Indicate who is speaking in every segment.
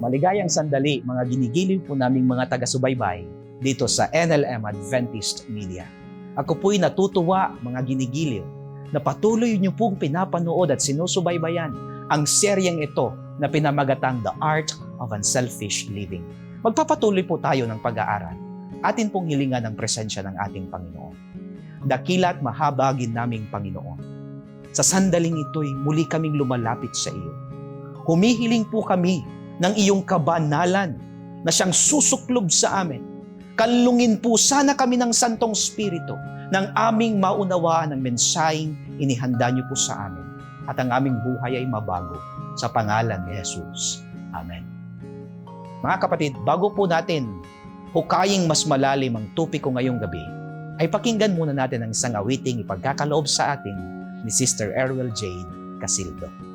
Speaker 1: Maligayang sandali, mga ginigiliw po naming mga taga-subaybay dito sa NLM Adventist Media. Ako po'y natutuwa, mga ginigiliw, na patuloy niyo pong pinapanood at sinusubaybayan ang seryeng ito na pinamagatang The Art of Unselfish Living. Magpapatuloy po tayo ng pag-aaral. Atin pong hilingan ang presensya ng ating Panginoon. Dakila at mahabagin naming Panginoon. Sa sandaling ito'y muli kaming lumalapit sa iyo. Humihiling po kami ng iyong kabanalan na siyang susuklob sa amin. Kanlungin po sana kami ng Santong Espiritu ng aming maunawaan ang mensaheng inihanda niyo po sa amin at ang aming buhay ay mabago sa pangalan ni Jesus. Amen. Mga kapatid, bago po natin hukaying mas malalim ang topiko ngayong gabi, ay pakinggan muna natin ang isang awiting ipagkakaloob sa atin ni Sister Erwel Jade Casildo.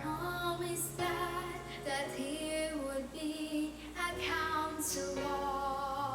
Speaker 2: Promised that here would be a counselor.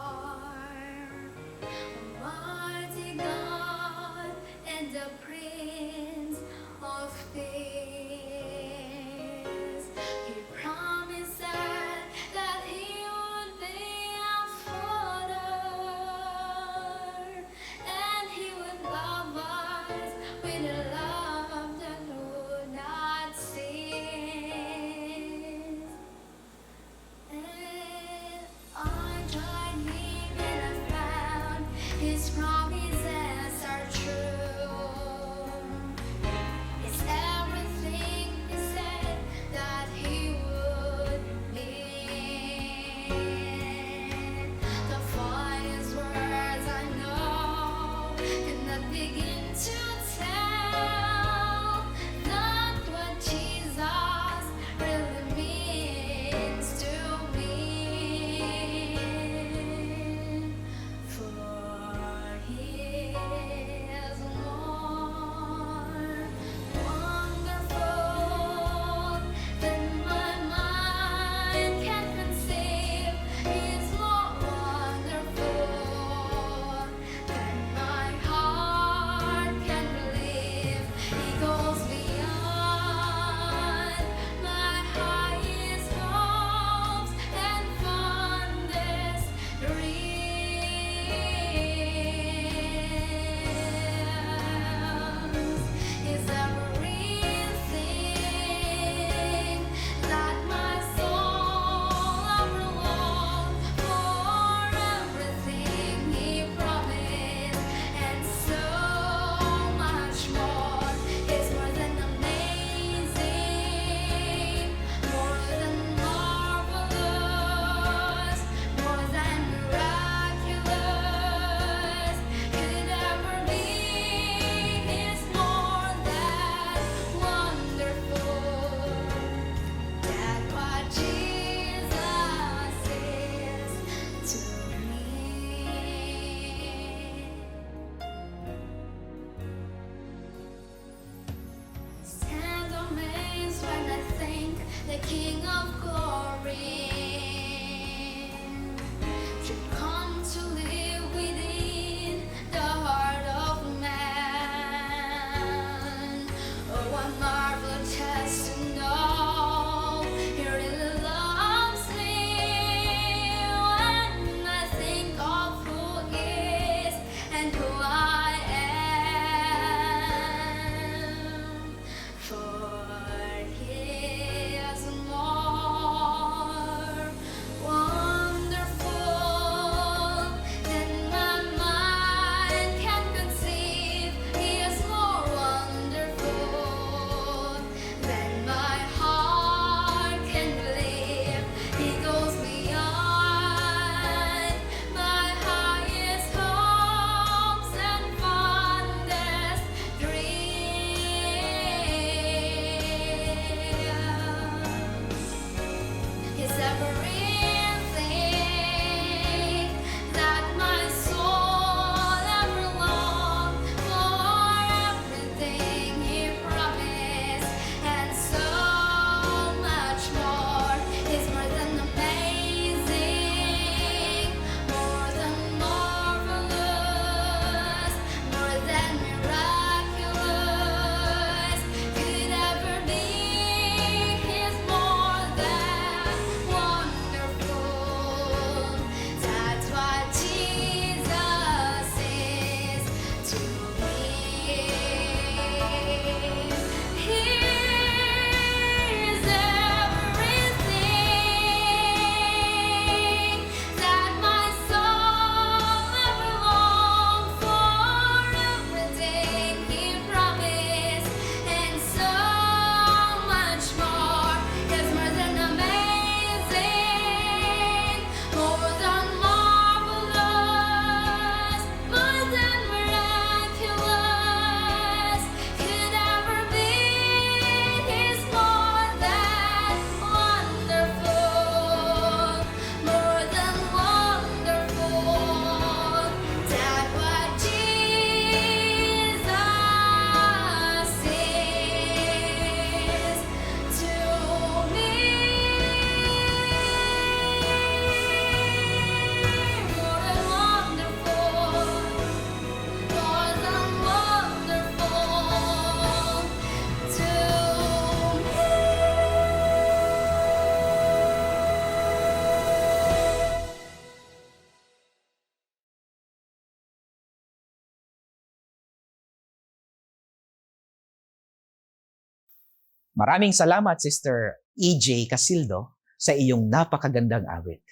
Speaker 1: Maraming salamat, Sister EJ Casildo, sa iyong napakagandang awit.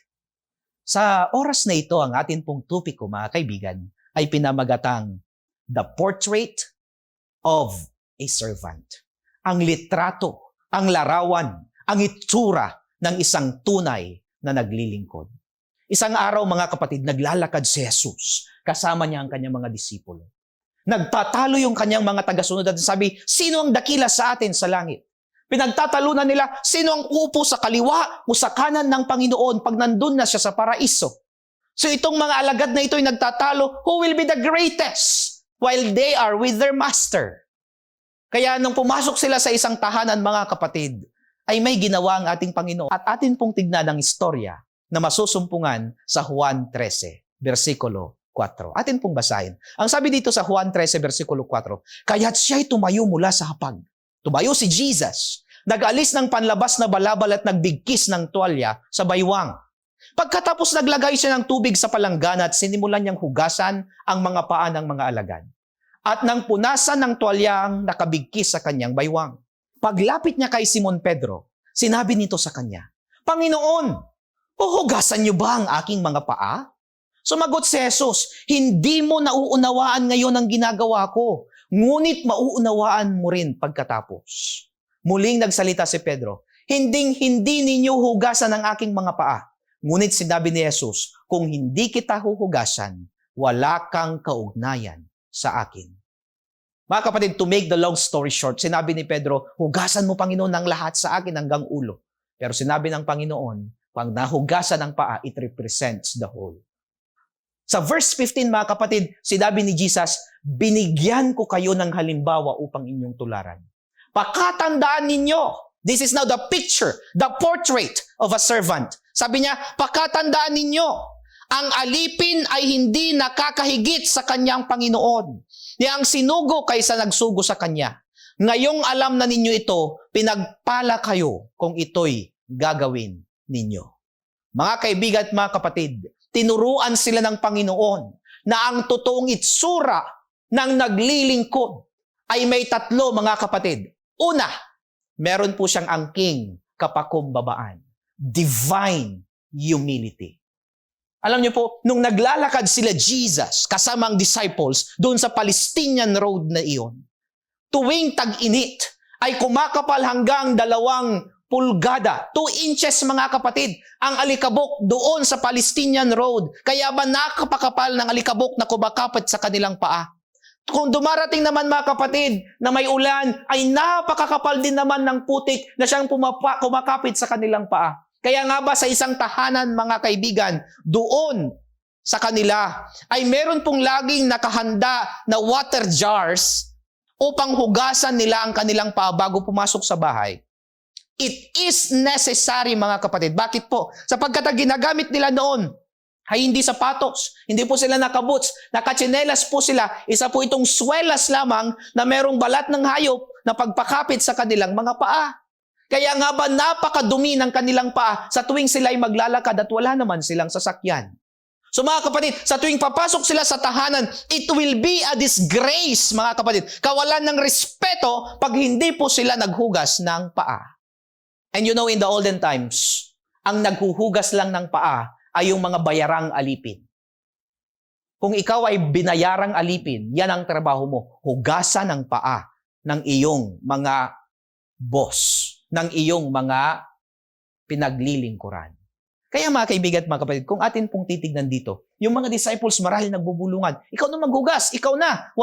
Speaker 1: Sa oras na ito, ang atin pong tupiko, mga kaibigan, ay pinamagatang The Portrait of a Servant. Ang litrato, ang larawan, ang itsura ng isang tunay na naglilingkod. Isang araw, mga kapatid, naglalakad si Jesus. Kasama niya ang kanyang mga disipulo. Nagtatalo yung kanyang mga tagasunod at sabi, sino ang dakila sa atin sa langit? Pinagtatalunan nila, sino ang upo sa kaliwa o sa kanan ng Panginoon pag nandun na siya sa paraiso? So itong mga alagad na ito ay nagtatalo, who will be the greatest while they are with their master? Kaya nung pumasok sila sa isang tahanan, mga kapatid, ay may ginawa ang ating Panginoon. At atin pong tignan ang istorya na masusumpungan sa Juan 13, versikulo 4. Atin pong basahin. Ang sabi dito sa Juan 13, versikulo 4, kaya't siya'y tumayo mula sa hapag. Tumayo si Jesus. Nag-alis ng panlabas na balabal at nagbigkis ng tuwalya sa baywang. Pagkatapos naglagay siya ng tubig sa palanggana at sinimulan niyang hugasan ang mga paa ng mga alagad. At nang punasan ng tuwalyang nakabigkis sa kanyang baywang. Paglapit niya kay Simon Pedro, sinabi nito sa kanya, Panginoon, huhugasan niyo ba ang aking mga paa? Sumagot si Jesus, hindi mo nauunawaan ngayon ang ginagawa ko, ngunit mauunawaan mo rin pagkatapos. Muling nagsalita si Pedro, hindi ninyo hugasan ang aking mga paa. Ngunit sinabi ni Jesus, kung hindi kita huhugasan, wala kang kaugnayan sa akin. Mga kapatid, to make the long story short, sinabi ni Pedro, hugasan mo, Panginoon, ang lahat sa akin hanggang ulo. Pero sinabi ng Panginoon, pag nahugasan ang paa, it represents the whole. Sa verse 15, mga kapatid, sinabi ni Jesus, binigyan ko kayo ng halimbawa upang inyong tularan. Pakatandaan ninyo, this is now the picture, the portrait of a servant. Sabi niya, pakatandaan ninyo, ang alipin ay hindi nakakahigit sa kanyang Panginoon. Niya ang sinugo kaysa nagsugo sa kanya. Ngayong alam na ninyo ito, pinagpala kayo kung ito'y gagawin ninyo. Mga kaibigan at mga kapatid, tinuruan sila ng Panginoon na ang totoong itsura ng naglilingkod ay may tatlo, mga kapatid. Una, meron po siyang angking kapakumbabaan. Divine humility. Alam niyo po, nung naglalakad sila Jesus kasama ang disciples doon sa Palestinian road na iyon, tuwing tag-init ay kumakapal hanggang 2 pulgada, 2 inches, mga kapatid, ang alikabok doon sa Palestinian road. Kaya ba nakapakapal ng alikabok na kumakapit sa kanilang paa? Kung dumarating naman, mga kapatid, na may ulan, ay napakakapal din naman ng putik na siyang kumakapit sa kanilang paa. Kaya nga ba sa isang tahanan, mga kaibigan, doon sa kanila ay meron pong laging nakahanda na water jars upang hugasan nila ang kanilang paa bago pumasok sa bahay. It is necessary, mga kapatid. Bakit po? Sapagkat ang ginagamit nila noon ay hindi sapatos, hindi po sila nakaboots, nakatsinelas po sila. Isa po itong swelas lamang na merong balat ng hayop na pagpakapit sa kanilang mga paa. Kaya nga ba napakadumi ng kanilang paa sa tuwing sila'y maglalakad at wala naman silang sasakyan. So mga kapatid, sa tuwing papasok sila sa tahanan, it will be a disgrace, mga kapatid. Kawalan ng respeto pag hindi po sila naghugas ng paa. And you know, in the olden times, ang naghuhugas lang ng paa ay yung mga bayarang alipin. Kung ikaw ay binayarang alipin, yan ang trabaho mo. Hugasan ang paa ng iyong mga boss, ng iyong mga pinaglilingkuran. Kaya mga kaibigan at mga kapatid, kung atin pong titignan dito, yung mga disciples marahil nagbubulungan, ikaw na maghugas, ikaw na.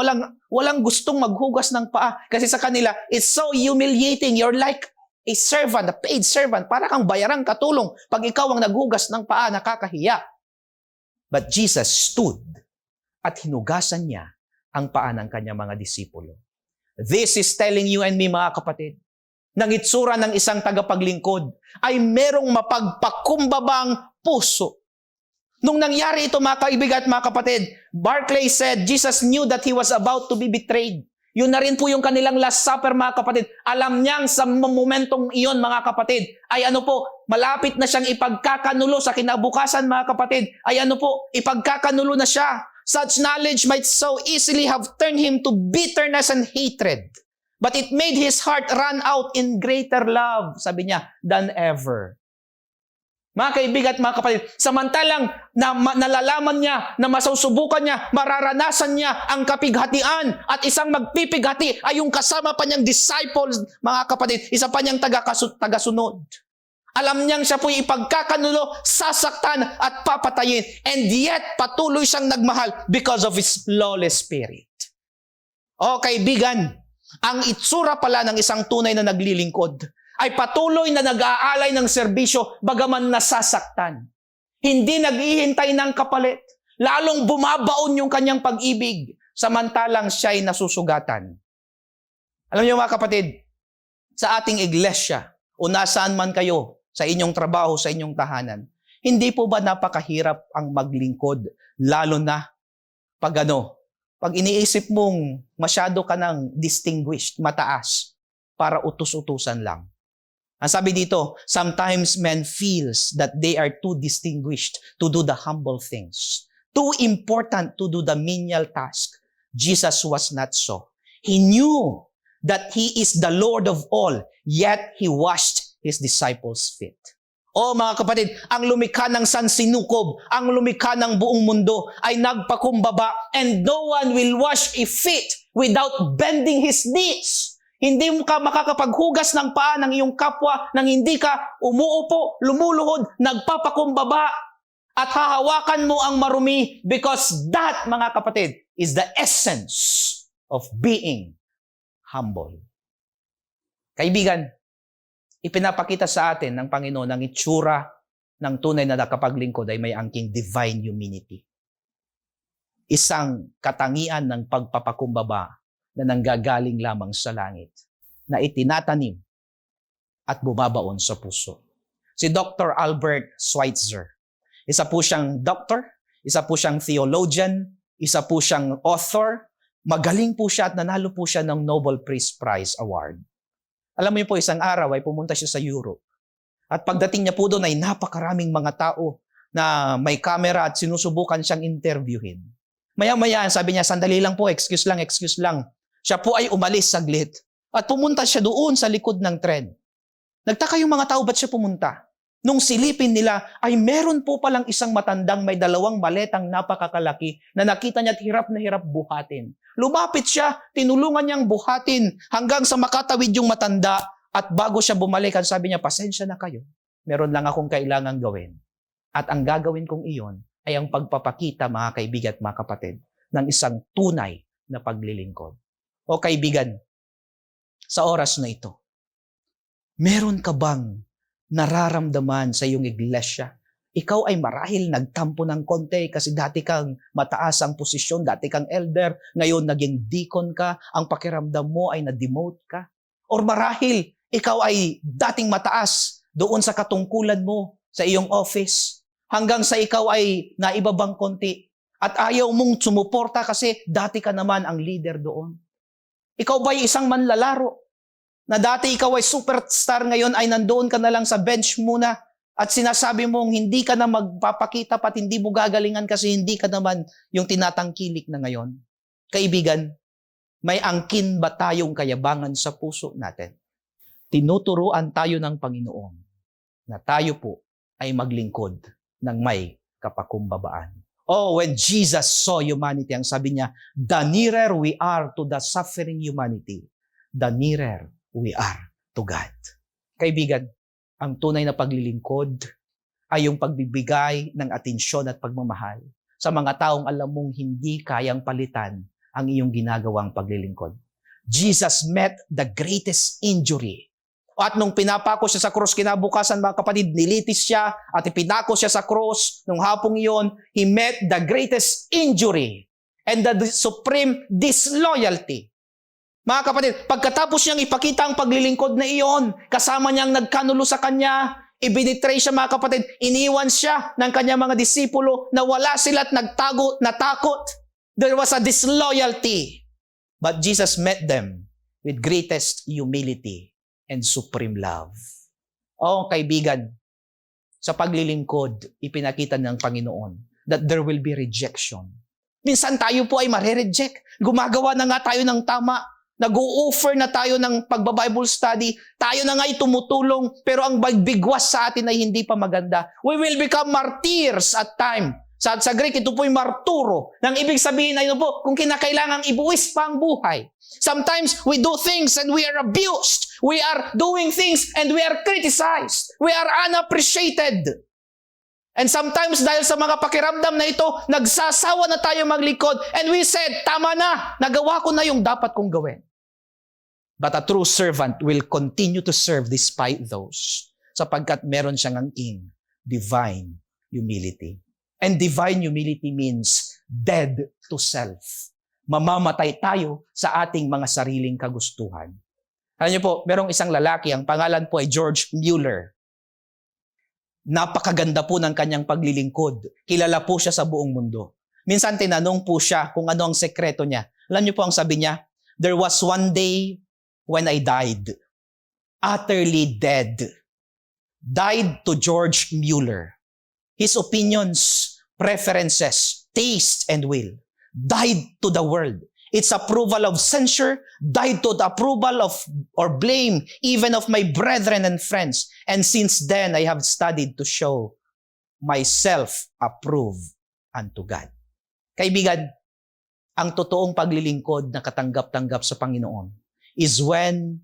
Speaker 1: Walang gustong maghugas ng paa. Kasi sa kanila, it's so humiliating. You're like a servant, a paid servant. Para kang bayarang katulong. Pag ikaw ang naghugas ng paa, nakakahiya. But Jesus stood at hinugasan niya ang paa ng kanyang mga disipulo. This is telling you and me, mga kapatid, ng itsura ng isang tagapaglingkod ay merong mapagpakumbabang puso. Nung nangyari ito, mga kaibigan at mga kapatid, Barclay said, Jesus knew that he was about to be betrayed. Yun na rin po yung kanilang last supper, mga kapatid. Alam niyang sa momentong iyon, mga kapatid, ay malapit na siyang ipagkakanulo sa kinabukasan, mga kapatid. Ay ipagkakanulo na siya. Such knowledge might so easily have turned him to bitterness and hatred. But it made his heart run out in greater love, sabi niya, than ever. Mga kaibigan at mga kapatid, samantalang nalalaman niya, na masusubukan niya, mararanasan niya ang kapighatian at isang magpipighati ay yung kasama pa niyang disciples, mga kapatid, isa pa niyang tagasunod. Alam niyang siya po'y ipagkakanulo, sasaktan at papatayin. And yet, patuloy siyang nagmahal because of his lawless spirit. O kaibigan, ang itsura pala ng isang tunay na naglilingkod ay patuloy na nag-aalay ng serbisyo bagaman nasasaktan. Hindi naghihintay ng kapalit. Lalong bumabaon yung kanyang pag-ibig samantalang siya'y nasusugatan. Alam niyo mga kapatid, sa ating iglesia o nasaan man kayo, sa inyong trabaho, sa inyong tahanan, hindi po ba napakahirap ang maglingkod lalo na pag iniisip mong masyado ka ng distinguished, mataas, para utus-utusan lang. Ang sabi dito, sometimes men feels that they are too distinguished to do the humble things, too important to do the menial task. Jesus was not so. He knew that He is the Lord of all, yet He washed His disciples' feet. O mga kapatid, ang lumikha ng sansinukob, ang lumikha ng buong mundo ay nagpakumbaba, and no one will wash a feet without bending his knees. Hindi mo ka makakapaghugas ng paa ng iyong kapwa nang hindi ka umuupo, lumuluhod, nagpapakumbaba at hahawakan mo ang marumi, because that, mga kapatid, is the essence of being humble. Kaibigan, ipinapakita sa atin ng Panginoon ang itsura ng tunay na nakapaglingkod ay may angking divine humility. Isang katangian ng pagpapakumbaba na nanggagaling lamang sa langit, na itinatanim at bumabaon sa puso. Si Dr. Albert Schweitzer, isa po siyang doctor, isa po siyang theologian, isa po siyang author, magaling po siya at nanalo po siya ng Nobel Peace Prize Award. Alam mo yun po, isang araw ay pumunta siya sa Europe. At pagdating niya po doon ay napakaraming mga tao na may camera at sinusubukan siyang interviewin. Maya-maya, sabi niya, sandali lang po, excuse lang. Siya po ay umalis saglit. At pumunta siya doon sa likod ng tren. Nagtaka yung mga tao, ba't siya pumunta? Nung silipin nila, ay meron po palang isang matandang may 2 maletang napakakalaki na nakita niya at hirap na hirap buhatin. Lumapit siya, tinulungan niyang buhatin hanggang sa makatawid yung matanda, at bago siya bumalik, sabi niya, pasensya na kayo. Meron lang akong kailangang gawin. At ang gagawin kong iyon ay ang pagpapakita, mga kaibigan at mga kapatid, ng isang tunay na paglilingkod. O kaibigan, sa oras na ito, meron ka bang nararamdaman sa iyong iglesia? Ikaw ay marahil nagtampo ng konti kasi dati kang mataas ang posisyon, dati kang elder, ngayon naging deacon ka, ang pakiramdam mo ay na-demote ka. Or marahil ikaw ay dating mataas doon sa katungkulan mo sa iyong office, hanggang sa ikaw ay naibabang konti at ayaw mong sumuporta kasi dati ka naman ang leader doon. Ikaw ba ay isang manlalaro na dati ikaw ay superstar, ngayon ay nandoon ka na lang sa bench muna at sinasabi mong hindi ka na magpapakita pat hindi mo gagalingan kasi hindi ka naman yung tinatangkilik na ngayon? Kaibigan, may angkin ba tayong kayabangan sa puso natin? Tinuturuan tayo ng Panginoon na tayo po ay maglingkod ng may kapakumbabaan. Oh, when Jesus saw humanity, ang sabi niya, the nearer we are to the suffering humanity, the nearer we are to God. Kaibigan, ang tunay na paglilingkod ay yung pagbibigay ng atensyon at pagmamahal sa mga taong alam mong hindi kayang palitan ang iyong ginagawang paglilingkod. Jesus met the greatest injury. At nung pinapako siya sa krus, kinabukasan mga kapatid, nilitis siya at ipinako siya sa krus. Nung hapong iyon, he met the greatest injury and the supreme disloyalty. Mga kapatid, pagkatapos niyang ipakita ang paglilingkod na iyon, kasama niyang nagkanulo sa kanya, ibinitray siya mga kapatid, iniwan siya ng kanyang mga disipulo na wala sila't natakot. There was a disloyalty. But Jesus met them with greatest humility and supreme love. Oh, kaibigan, sa paglilingkod, ipinakita ng Panginoon that there will be rejection. Minsan tayo po ay mare-reject. Gumagawa na nga tayo ng tama. Nag-o-offer na tayo ng pagba-Bible study. Tayo na nga'y tumutulong, pero ang bigwas sa atin ay hindi pa maganda. We will become martyrs at time. Sa Greek, ito po'y marturo. Nang ibig sabihin ay po, kung kinakailangang ibuwis pa ang buhay. Sometimes we do things and we are abused. We are doing things and we are criticized. We are unappreciated. And sometimes dahil sa mga pakiramdam na ito, nagsasawa na tayo maglingkod and we said, tama na, nagawa ko na yung dapat kong gawin. But a true servant will continue to serve despite those, sapagkat meron siyang angking divine humility. And divine humility means dead to self. Mamamatay tayo sa ating mga sariling kagustuhan. Alam niyo po, merong isang lalaki, ang pangalan po ay George Mueller. Napakaganda po ng kanyang paglilingkod. Kilala po siya sa buong mundo. Minsan tinanong po siya kung ano ang sekreto niya. Alam niyo po ang sabi niya, there was one day when I died. Utterly dead. Died to George Mueller. His opinions, preferences, taste, and will died to the world. Its approval of censure died to the approval of or blame even of my brethren and friends. And since then, I have studied to show myself approved unto God. Kaibigan, ang totoong paglilingkod na katanggap-tanggap sa Panginoon is when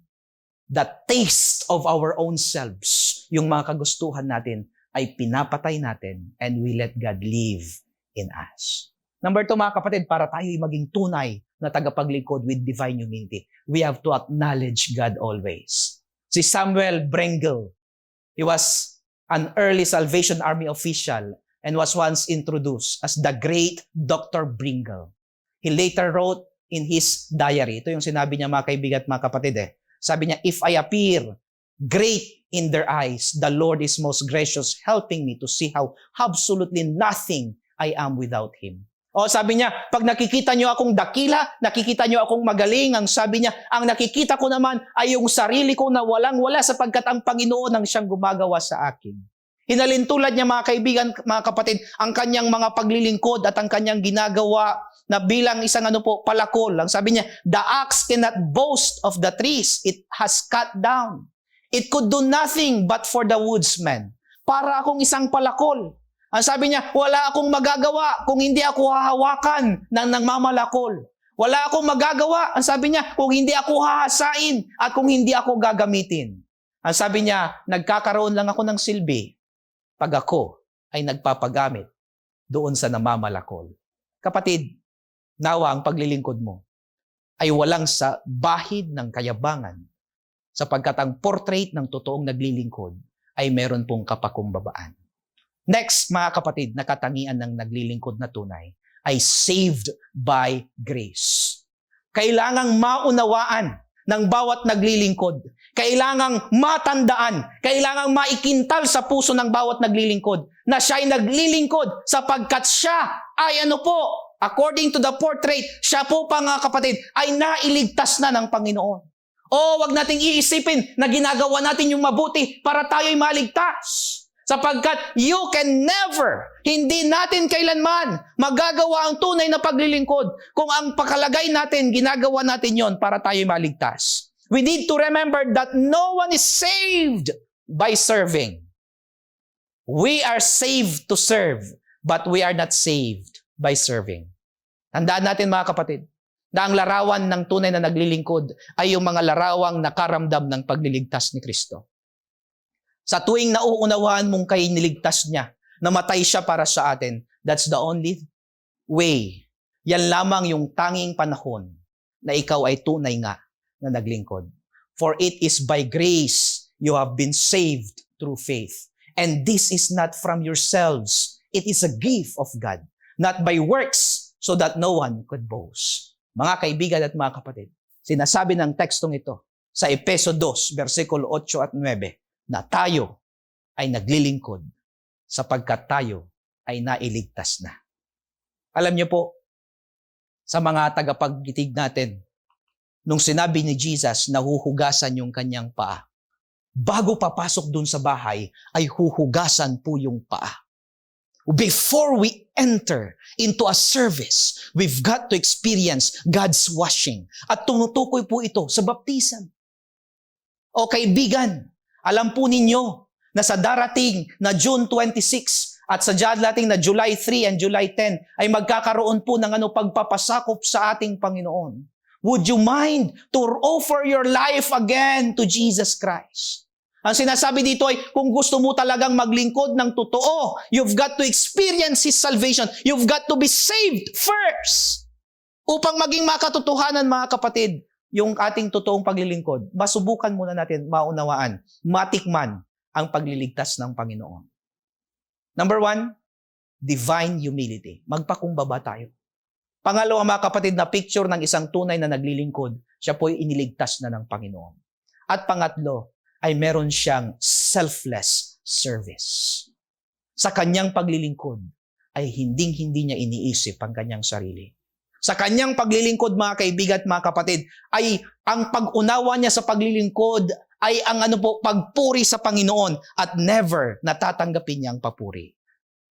Speaker 1: the taste of our own selves, yung mga kagustuhan natin, ay pinapatay natin and we let God live in us. Number 2, mga kapatid, para tayo maging tunay na tagapaglingkod with divine humility, we have to acknowledge God always. Si Samuel Brengel, he was an early Salvation Army official and was once introduced as the great Dr. Bringle. He later wrote in his diary, ito yung sinabi niya mga kaibigan at mga kapatid sabi niya, if I appear great in their eyes, the Lord is most gracious, helping me to see how absolutely nothing I am without Him. O sabi niya, pag nakikita niyo akong dakila, nakikita niyo akong magaling, ang sabi niya, ang nakikita ko naman ay yung sarili ko na walang-wala sapagkat ang Panginoon ang siyang gumagawa sa akin. Hinalintulad niya mga kaibigan, mga kapatid, ang kanyang mga paglilingkod at ang kanyang ginagawa na bilang isang palakol. Ang sabi niya, the axe cannot boast of the trees it has cut down. It could do nothing but for the woodsman. Para akong isang palakol. Ang sabi niya, wala akong magagawa kung hindi ako hahawakan ng nangmamalakol. Wala akong magagawa, ang sabi niya, kung hindi ako hahasain at kung hindi ako gagamitin. Ang sabi niya, nagkakaroon lang ako ng silbi pag ako ay nagpapagamit doon sa namamalakol. Kapatid, nawa ang paglilingkod mo ay walang sa bahid ng kayabangan sapagkat ang portrait ng totoong naglilingkod ay meron pong kapakumbabaan. Next, mga kapatid, na katangian ng naglilingkod na tunay ay saved by grace. Kailangang maunawaan ng bawat naglilingkod. Kailangang matandaan, kailangang maikintal sa puso ng bawat naglilingkod na siya ay naglilingkod sapagkat siya ay according to the portrait, siya po pa mga kapatid ay nailigtas na ng Panginoon. O wag nating iisipin na ginagawa natin yung mabuti para tayo ay maligtas. Sapagkat you can never, hindi natin kailanman magagawa ang tunay na paglilingkod kung ang pakalagay natin, ginagawa natin yon para tayo maligtas. We need to remember that no one is saved by serving. We are saved to serve, but we are not saved by serving. Tandaan natin mga kapatid, na ang larawan ng tunay na naglilingkod ay yung mga larawang nakaramdam ng pagliligtas ni Kristo. Sa tuwing nauunawaan mong kay niligtas niya, namatay siya para sa atin, that's the only way. Yan lamang yung tanging panahon na ikaw ay tunay nga na naglingkod. For it is by grace you have been saved through faith. And this is not from yourselves. It is a gift of God, not by works, so that no one could boast. Mga kaibigan at mga kapatid, sinasabi ng tekstong ito sa Efeso 2, versikulo 8 at 9, na tayo ay naglilingkod sapagkat tayo ay nailigtas na. Alam niyo po, sa mga tagapagkitig natin, nung sinabi ni Jesus na huhugasan yung kanyang paa, bago papasok dun sa bahay, ay huhugasan po yung paa. Before we enter into a service, we've got to experience God's washing. At tumutukoy po ito sa baptisan. O kaibigan, alam po ninyo na sa darating na June 26 at sa darating na July 3 and July 10 ay magkakaroon po ng pagpapasakop sa ating Panginoon. Would you mind to offer your life again to Jesus Christ? Ang sinasabi dito ay, kung gusto mo talagang maglingkod ng totoo, you've got to experience His salvation. You've got to be saved first. Upang maging makatotohanan, mga kapatid, yung ating totoong paglilingkod, masubukan muna natin maunawaan, matikman ang pagliligtas ng Panginoon. Number 1, divine humility. Magpakumbaba tayo. Pangalawa, mga kapatid, na picture ng isang tunay na naglilingkod, siya po'y iniligtas na ng Panginoon. At pangatlo, ay meron siyang selfless service. Sa kanyang paglilingkod, ay hinding-hindi niya iniisip ang kanyang sarili. Sa kanyang paglilingkod, mga kaibigan at mga kapatid, ay ang pag-unawa niya sa paglilingkod ay ang pagpuri sa Panginoon at never natatanggapin niya ang papuri.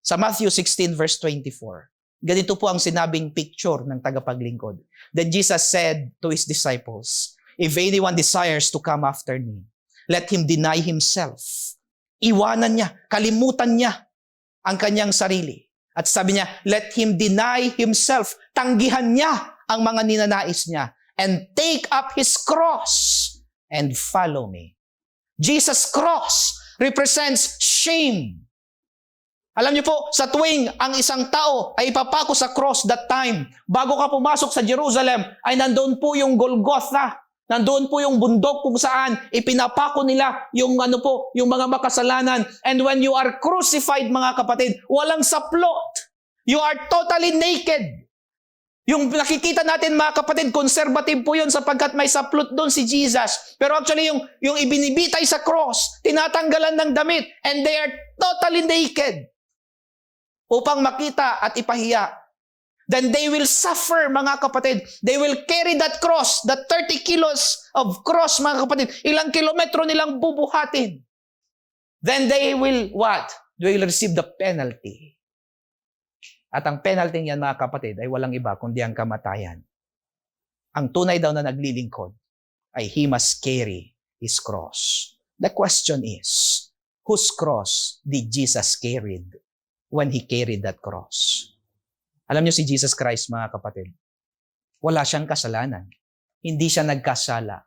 Speaker 1: Sa Matthew 16 verse 24, ganito po ang sinabing picture ng tagapaglingkod. Then Jesus said to His disciples, "If anyone desires to come after me, let him deny himself." Iwanan niya, kalimutan niya ang kanyang sarili. At sabi niya, let him deny himself. Tanggihan niya ang mga ninanais niya. And take up his cross and follow me. Jesus' cross represents shame. Alam niyo po, sa tuwing ang isang tao ay ipapako sa cross that time, bago ka pumasok sa Jerusalem, ay nandoon po yung Golgotha. Nandoon po yung bundok kung saan ipinapako nila yung yung mga makasalanan. And when you are crucified, mga kapatid, walang saplot. You are totally naked. Yung nakikita natin, mga kapatid, conservative po yun sapagkat may saplot doon si Jesus. Pero actually, yung ibinibitay sa cross, tinatanggalan ng damit, and they are totally naked. Upang makita at ipahiya. Then they will suffer, mga kapatid. They will carry that cross, that 30 kilos of cross, mga kapatid. Ilang kilometro nilang bubuhatin. Then they will what? They will receive the penalty. At ang penalty niyan, mga kapatid, ay walang iba kundi ang kamatayan. Ang tunay daw na naglilingkod ay he must carry his cross. The question is, whose cross did Jesus carry when He carried that cross? Alam niyo si Jesus Christ, mga kapatid, wala siyang kasalanan. Hindi siya nagkasala.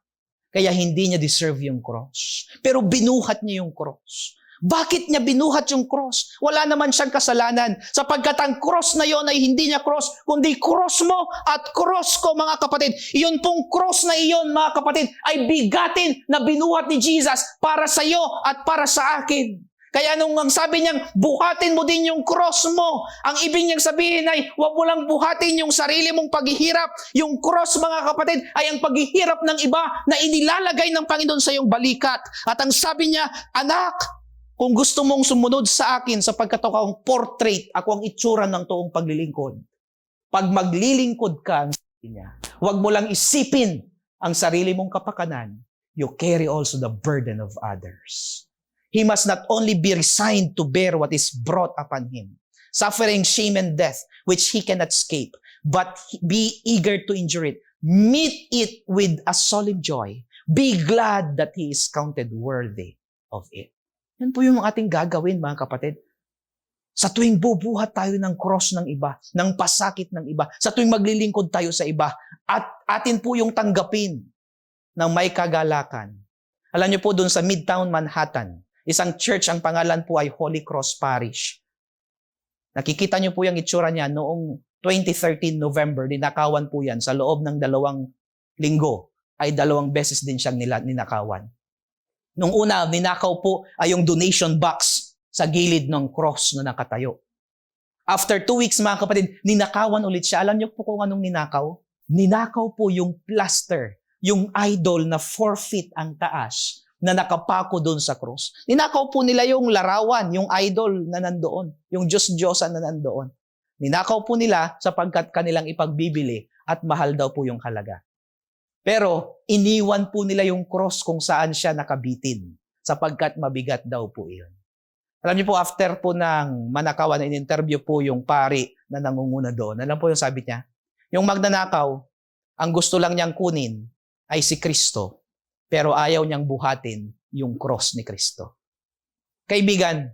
Speaker 1: Kaya hindi niya deserve yung cross. Pero binuhat niya yung cross. Bakit niya binuhat yung cross? Wala naman siyang kasalanan. Sapagkat ang cross na yon ay hindi niya cross, kundi cross mo at cross ko, mga kapatid. Iyon pong cross na iyon, mga kapatid, ay bigatin na binuhat ni Jesus para sa iyo at para sa akin. Kaya nung ang sabi niyang, buhatin mo din yung cross mo. Ang ibig niyang sabihin ay, huwag mo lang buhatin yung sarili mong paghihirap. Yung cross, mga kapatid, ay ang paghihirap ng iba na inilalagay ng Panginoon sa iyong balikat. At ang sabi niya, anak, kung gusto mong sumunod sa akin sapagkat ako ang portrait, ako ang itsura ng toong paglilingkod. Pag maglilingkod ka, niya, huwag mo lang isipin ang sarili mong kapakanan. You carry also the burden of others. He must not only be resigned to bear what is brought upon him, suffering, shame, and death, which he cannot escape, but be eager to endure it. Meet it with a solemn joy. Be glad that he is counted worthy of it. Yan po yung ating gagawin, mga kapatid. Sa tuwing bubuhat tayo ng cross ng iba, ng pasakit ng iba, sa tuwing maglilingkod tayo sa iba, at atin po yung tanggapin ng may kagalakan. Alam niyo po doon sa Midtown Manhattan, isang church, ang pangalan po ay Holy Cross Parish. Nakikita niyo po yung itsura niya noong 2013 November, ninakawan po yan sa loob ng 2 linggo, ay 2 beses din siyang ninakawan. Nung una, ninakaw po ay yung donation box sa gilid ng cross na nakatayo. After 2 weeks, mga kapatid, ninakawan ulit siya. Alam niyo po kung anong ninakaw? Ninakaw po yung plaster, yung idol na 4 feet ang taas, na nakapako doon sa cross. Ninakaw po nila yung larawan, yung idol na nandoon, yung Diyos-Diyosan na nandoon. Ninakaw po nila sapagkat kanilang ipagbibili at mahal daw po yung halaga. Pero iniwan po nila yung cross kung saan siya nakabitin sapagkat mabigat daw po iyon. Alam niyo po, after po ng manakawan, in-interview po yung pari na nangunguna doon. Alam po yung sabi niya? Yung magnanakaw, ang gusto lang niyang kunin ay si Kristo, pero ayaw niyang buhatin yung cross ni Kristo. Kaibigan,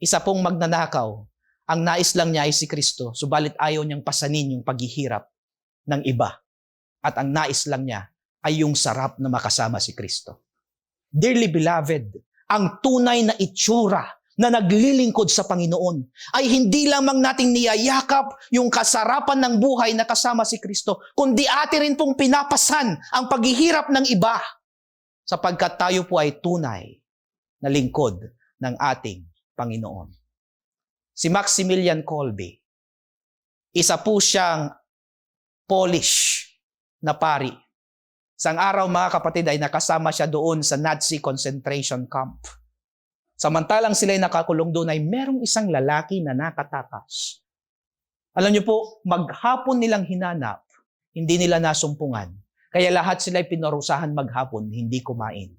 Speaker 1: isa pong magnanakaw, ang nais lang niya ay si Kristo, subalit ayaw niyang pasanin yung paghihirap ng iba. At ang nais lang niya ay yung sarap na makasama si Kristo. Dearly beloved, ang tunay na itsura na naglilingkod sa Panginoon ay hindi lamang nating niyayakap yung kasarapan ng buhay na kasama si Kristo, kundi atin rin pong pinapasan ang paghihirap ng iba sapagkat tayo po ay tunay na lingkod ng ating Panginoon. Si Maximilian Kolbe, isa po siyang Polish na pari. Isang araw mga kapatid ay nakasama siya doon sa Nazi concentration camp. Samantalang sila ay nakakulong doon ay merong isang lalaki na nakatakas. Alam niyo po, maghapon nilang hinanap, hindi nila nasumpungan. Kaya lahat sila ay pinarusahan maghapon, hindi kumain.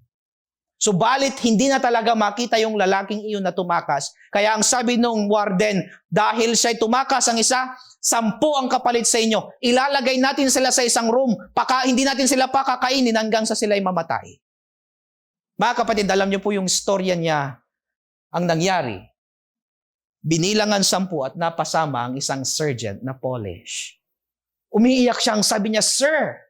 Speaker 1: Subalit, hindi na talaga makita yung lalaking iyon na tumakas. Kaya ang sabi nung warden, dahil siya'y tumakas ang isa, 10 ang kapalit sa inyo. Ilalagay natin sila sa isang room, hindi natin sila pakakainin hanggang sa sila'y mamatay. Mga kapatid, alam niyo po yung storya niya, ang nangyari. Binilangan 10 at napasama ang isang sergeant na Polish. Umiiyak siya, ang sabi niya, Sir,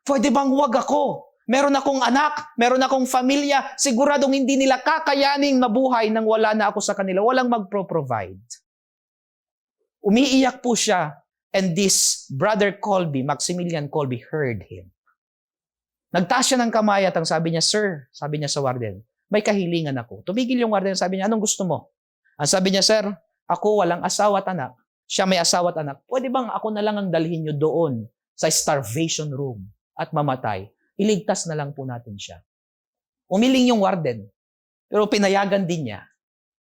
Speaker 1: pwede bang huwag ako? Meron akong anak, meron akong pamilya, siguradong hindi nila kakayaning mabuhay nang wala na ako sa kanila. Walang magpro-provide. Umiiyak po siya, and this brother Kolbe, Maximilian Kolbe, heard him. Nagtaas siya ng kamay at ang sabi niya, Sir, sabi niya sa warden, may kahilingan ako. Tumigil yung warden, sabi niya, anong gusto mo? Ang sabi niya, Sir, ako walang asawa at anak, siya may asawa at anak. Pwede bang ako na lang ang dalhin niyo doon sa starvation room at mamatay? Iligtas na lang po natin siya. Umiling yung warden, pero pinayagan din niya.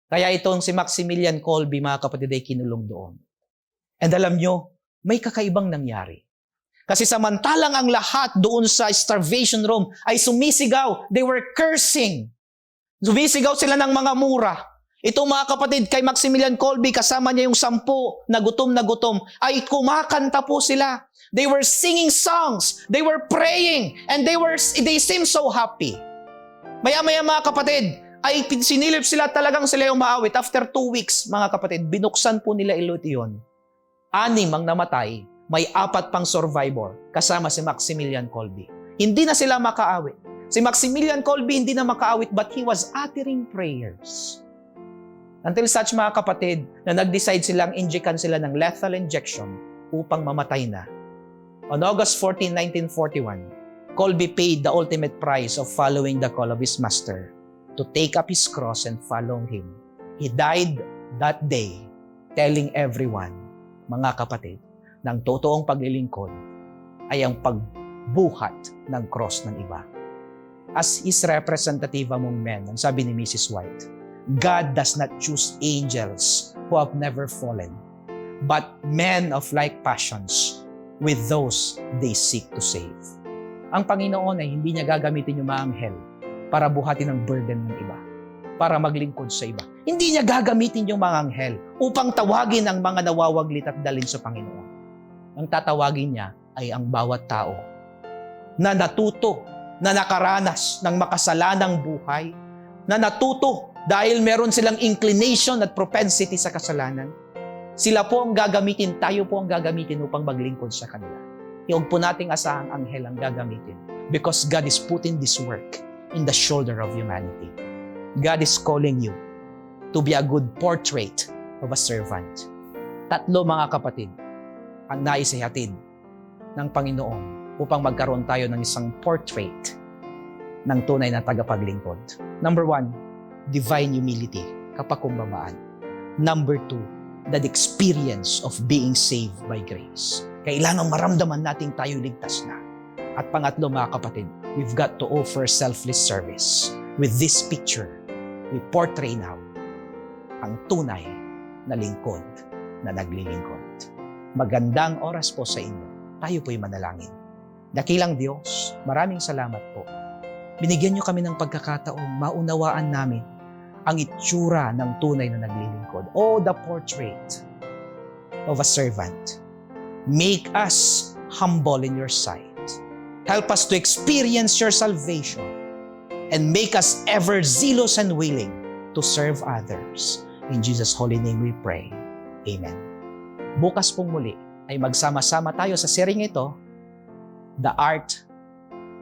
Speaker 1: Kaya itong si Maximilian Kolbe, mga kapatid, ay kinulong doon. And alam nyo, may kakaibang nangyari. Kasi samantalang ang lahat doon sa starvation room ay sumisigaw, they were cursing. Sumisigaw sila ng mga mura. Itong mga kapatid, kay Maximilian Kolbe, kasama niya yung 10 na gutom, ay kumakanta po sila. They were singing songs, they were praying, and they seemed so happy. Maya-maya mga kapatid, ay sinilip sila, talagang sila yung maawit. After 2 weeks, mga kapatid, binuksan po nila ilot yun. 6 ang namatay, may 4 pang survivor, kasama si Maximilian Kolbe. Hindi na sila makaawit. Si Maximilian Kolbe hindi na makaawit, but he was uttering prayers. Until such, mga kapatid, na nag-decide silang injekan sila ng lethal injection upang mamatay na. On August 14, 1941, Kolbe paid the ultimate price of following the call of his master to take up his cross and follow him. He died that day telling everyone, mga kapatid, ng totoong paglilingkod ay ang pagbuhat ng cross ng iba. As his representative among men, ang sabi ni Mrs. White, God does not choose angels who have never fallen, but men of like passions with those they seek to save. Ang Panginoon ay hindi niya gagamitin yung mga anghel para buhatin ang burden ng iba, para maglingkod sa iba. Hindi niya gagamitin yung mga anghel upang tawagin ang mga nawawaglit at dalhin sa Panginoon. Ang tatawagin niya ay ang bawat tao na natuto, na nakaranas ng makasalanang buhay, na natuto dahil meron silang inclination at propensity sa kasalanan. Sila po ang gagamitin, tayo po ang gagamitin upang maglingkod sa kanila. Huwag po nating asahang anghel ang gagamitin because God is putting this work in the shoulder of humanity. God is calling you to be a good portrait of a servant. 3 mga kapatid ang nais ihatid ng Panginoon upang magkaroon tayo ng isang portrait ng tunay na tagapaglingkod. Number 1, divine humility, kapakumbabaan. Number 2, that experience of being saved by grace. Kailangan maramdaman natin tayo ligtas na. At pangatlo mga kapatid, we've got to offer selfless service. With this picture, we portray now ang tunay na lingkod na naglilingkod. Magandang oras po sa inyo. Tayo po'y manalangin. Dakilang Diyos, maraming salamat po. Binigyan niyo kami ng pagkakataong maunawaan namin ang itsura ng tunay na naglilingkod. Oh, the portrait of a servant. Make us humble in your sight. Help us to experience your salvation and make us ever zealous and willing to serve others. In Jesus' holy name we pray. Amen. Bukas pong muli ay magsama-sama tayo sa seryeng ito, The Art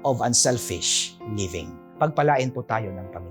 Speaker 1: of Unselfish Living. Pagpalain po tayo ng Panginoon.